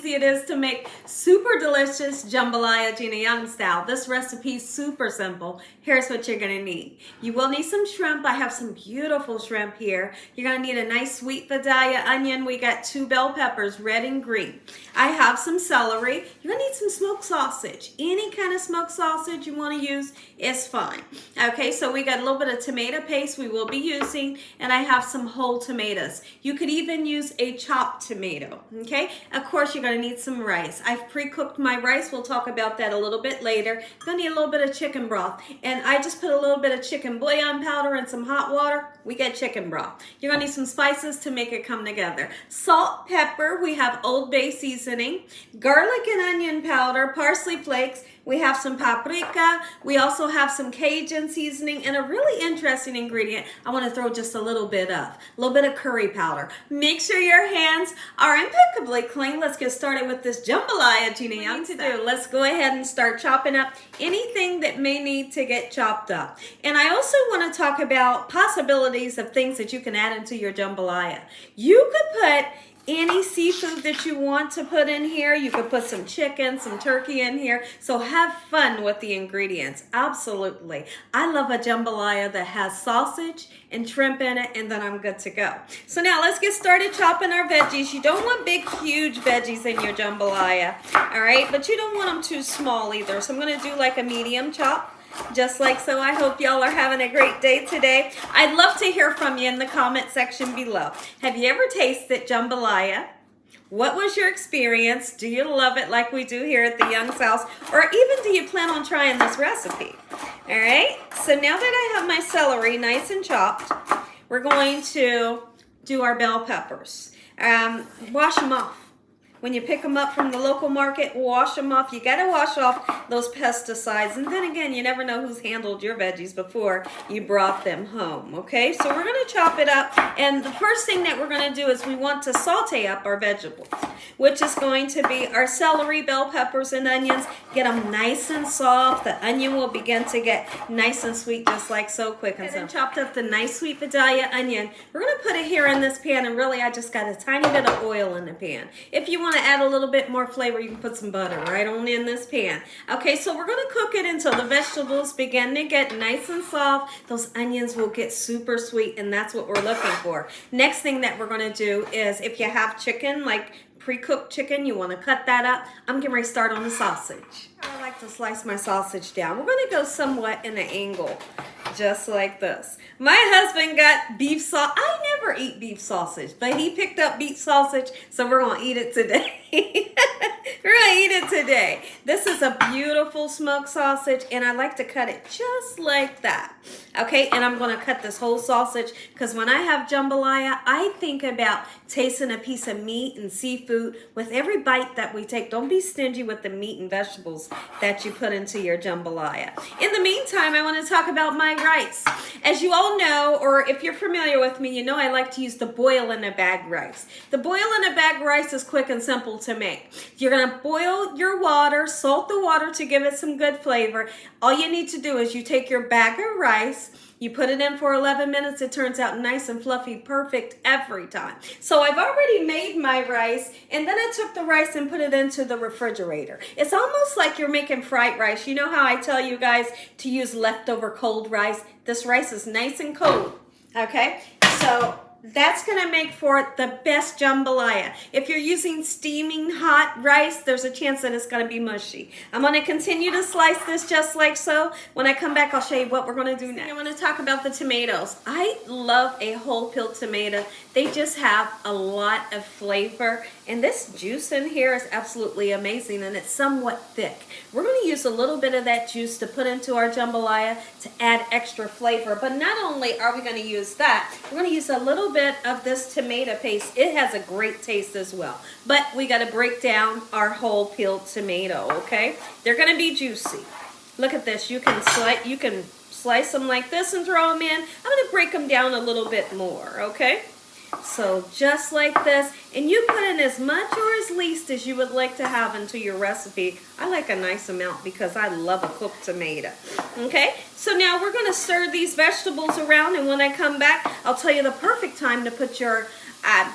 easy it is to make super delicious jambalaya Gina Young style. This recipe is super simple. Here's what you're gonna need. You will need some shrimp. I have some beautiful shrimp here. You're gonna need a nice sweet Vidalia onion. We got 2 bell peppers, red and green. I have some celery. You're gonna need some smoked sausage. Any kind of smoked sausage you wanna use is fine. Okay, so we got a little bit of tomato paste we will be using, and I have some whole tomatoes. You could even use a chopped tomato, okay? Of course, you're gonna need some rice. I've pre-cooked my rice. We'll talk about that a little bit later. You're gonna need a little bit of chicken broth, and I just put a little bit of chicken bouillon powder and some hot water. We get chicken broth. You're gonna need some spices to make it come together. Salt, pepper, we have Old Bay seasoning, garlic and onion powder, parsley flakes, we have some paprika, we also have some Cajun seasoning, and a really interesting ingredient I want to throw just a little bit of curry powder. Make sure your hands are impeccably clean. Let's get started with this jambalaya Gina Young style. Let's go ahead and start chopping up anything that may need to get chopped up. And I also want to talk about possibilities of things that you can add into your jambalaya. You could put any seafood that you want to put in here. You could put some chicken, some turkey in here. So have fun with the ingredients. Absolutely. I love a jambalaya that has sausage and shrimp in it, and then I'm good to go. So now let's get started chopping our veggies. You don't want big, huge veggies in your jambalaya, all right? But you don't want them too small either. So I'm going to do like a medium chop. Just like so. I hope y'all are having a great day today. I'd love to hear from you in the comment section below. Have you ever tasted jambalaya? What was your experience? Do you love it like we do here at the Young's house? Or even do you plan on trying this recipe? All right, so now that I have my celery nice and chopped, we're going to do our bell peppers. Wash them off. When you pick them up from the local market, wash them off. You got to wash off those pesticides. And then again, you never know who's handled your veggies before you brought them home, okay? So we're going to chop it up. And the first thing that we're going to do is we want to saute up our vegetables, which is going to be our celery, bell peppers, and onions. Get them nice and soft. The onion will begin to get nice and sweet just like so, quick and simple. Chopped up the nice sweet Vidalia onion. We're going to put it here in this pan, and really I just got a tiny bit of oil in the pan. If you want to add a little bit more flavor, you can put some butter right on in this pan. Okay, so we're going to cook it until the vegetables begin to get nice and soft. Those onions will get super sweet, and that's what we're looking for. Next thing that we're going to do is, if you have chicken, like pre-cooked chicken, you want to cut that up. I'm getting ready to start on the sausage. I like to slice my sausage down. We're going to go somewhat in an angle, just like this. My husband got beef sausage. I never eat beef sausage, but he picked up beef sausage, so we're going to eat it today. We're going to eat it today. This is a beautiful smoked sausage, and I like to cut it just like that. Okay, and I'm going to cut this whole sausage because when I have jambalaya, I think about tasting a piece of meat and seafood with every bite that we take. Don't be stingy with the meat and vegetables that you put into your jambalaya. In the meantime, I want to talk about my rice. As you all know, or if you're familiar with me, you know I like to use the boil in a bag rice. The boil in a bag rice is quick and simple to make. You're going to boil your water, salt the water to give it some good flavor. All you need to do is you take your bag of rice, you put it in for 11 minutes. It turns out nice and fluffy, perfect every time. So I've already made my rice, and then I took the rice and put it into the refrigerator. It's almost like you're making fried rice. You know how I tell you guys to use leftover cold rice? This rice is nice and cold, okay? So that's going to make for the best jambalaya. If you're using steaming hot rice, there's a chance that it's going to be mushy. I'm going to continue to slice this just like so. When I come back, I'll show you what we're going to do next. I want to talk about the tomatoes. I love a whole peeled tomato. They just have a lot of flavor, and this juice in here is absolutely amazing, and it's somewhat thick. We're going to use a little bit of that juice to put into our jambalaya to add extra flavor. But not only are we going to use that, we're going to use a little bit of this tomato paste. It has a great taste as well. But we got to break down our whole peeled tomato, okay? They're going to be juicy. Look at this. You can slice them like this and throw them in. I'm going to break them down a little bit more, okay? So just like this, and you put in as much or as least as you would like to have into your recipe. I like a nice amount because I love a cooked tomato. Okay, so now we're going to stir these vegetables around, and when I come back, I'll tell you the perfect time to put your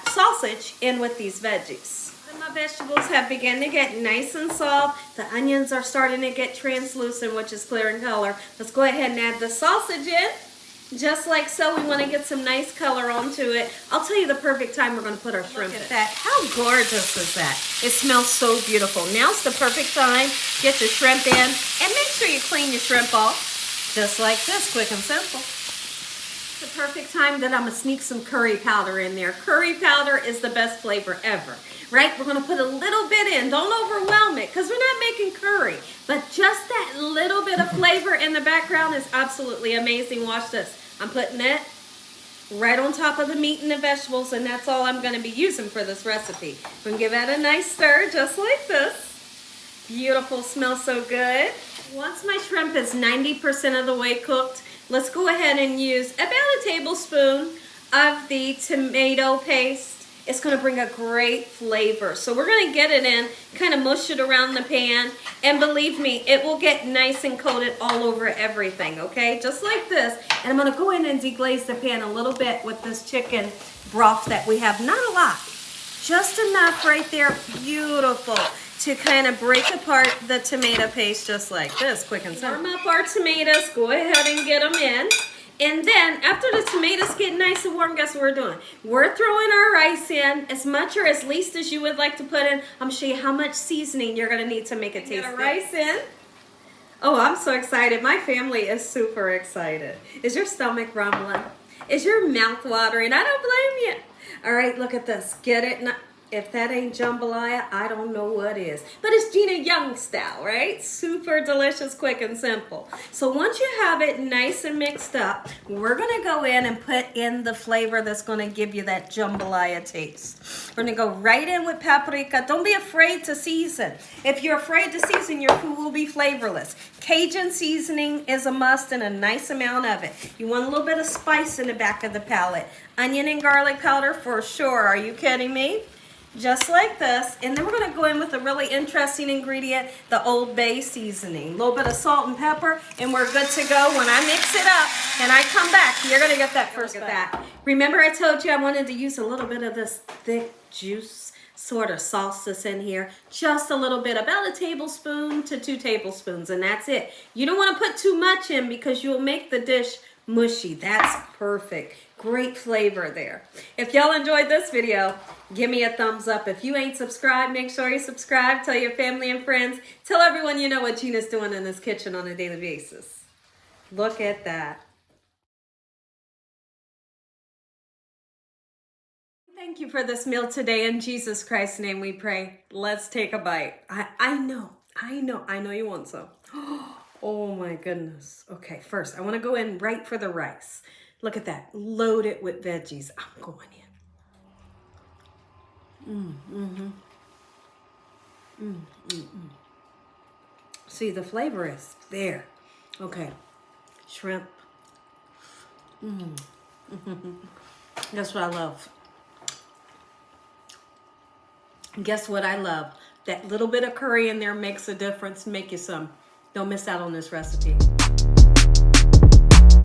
sausage in with these veggies. My vegetables have begun to get nice and soft. The onions are starting to get translucent, which is clear in color. Let's go ahead and add the sausage in. Just like so, we want to get some nice color onto it. I'll tell you the perfect time we're going to put our shrimp in. Look at that. How gorgeous is that? It smells so beautiful. Now's the perfect time. Get your shrimp in and make sure you clean your shrimp off. Just like this, quick and simple. The perfect time that I'm going to sneak some curry powder in there. Curry powder is the best flavor ever, right? We're going to put a little bit in. Don't overwhelm it because we're not making curry. But just that little bit of flavor in the background is absolutely amazing. Watch this. I'm putting it right on top of the meat and the vegetables, and that's all I'm going to be using for this recipe. We're going to give that a nice stir just like this. Beautiful, smells so good. Once my shrimp is 90% of the way cooked, let's go ahead and use about a tablespoon of the tomato paste. It's going to bring a great flavor. So we're going to get it in, kind of mush it around the pan, and believe me, it will get nice and coated all over everything, okay? Just like this. And I'm going to go in and deglaze the pan a little bit with this chicken broth that we have. Not a lot, just enough right there. Beautiful. To kind of break apart the tomato paste just like this, quick and simple. Warm up our tomatoes, go ahead and get them in. And then after the tomatoes get nice and warm, guess what we're doing? We're throwing our rice in, as much or as least as you would like to put in. I'm gonna show you how much seasoning you're gonna need to make it taste good. Rice in. Oh, I'm so excited. My family is super excited. Is your stomach rumbling? Is your mouth watering? I don't blame you. All right, look at this. Get it? If that ain't jambalaya, I don't know what is. But it's Gina Young style, right? Super delicious, quick and simple. So once you have it nice and mixed up, we're gonna go in and put in the flavor that's gonna give you that jambalaya taste. We're gonna go right in with paprika. Don't be afraid to season. If you're afraid to season, your food will be flavorless. Cajun seasoning is a must and a nice amount of it. You want a little bit of spice in the back of the palate. Onion and garlic powder for sure. Are you kidding me? Just like this, and then we're going to go in with a really interesting ingredient, the Old Bay seasoning. A little bit of salt and pepper, and we're good to go. When I mix it up and I come back, you're going to get that first bite. Remember I told you I wanted to use a little bit of this thick juice sort of sauce that's in here. Just a little bit, about a tablespoon to 2 tablespoons, and that's it. You don't want to put too much in because you'll make the dish mushy. That's perfect. Great flavor there. If y'all enjoyed this video, give me a thumbs up. If you ain't subscribed, make sure you subscribe. Tell your family and friends. Tell everyone you know what Gina's doing in this kitchen on a daily basis. Look at that. Thank you for this meal today. In Jesus Christ's name we pray. Let's take a bite. I know you want some. Oh my goodness. Okay, first I want to go in right for the rice. Look at that. Load it with veggies. I'm going in. See, the flavor is there. Okay. Shrimp. That's what I love. Guess what I love? That little bit of curry in there makes a difference. Make you some. Don't miss out on this recipe.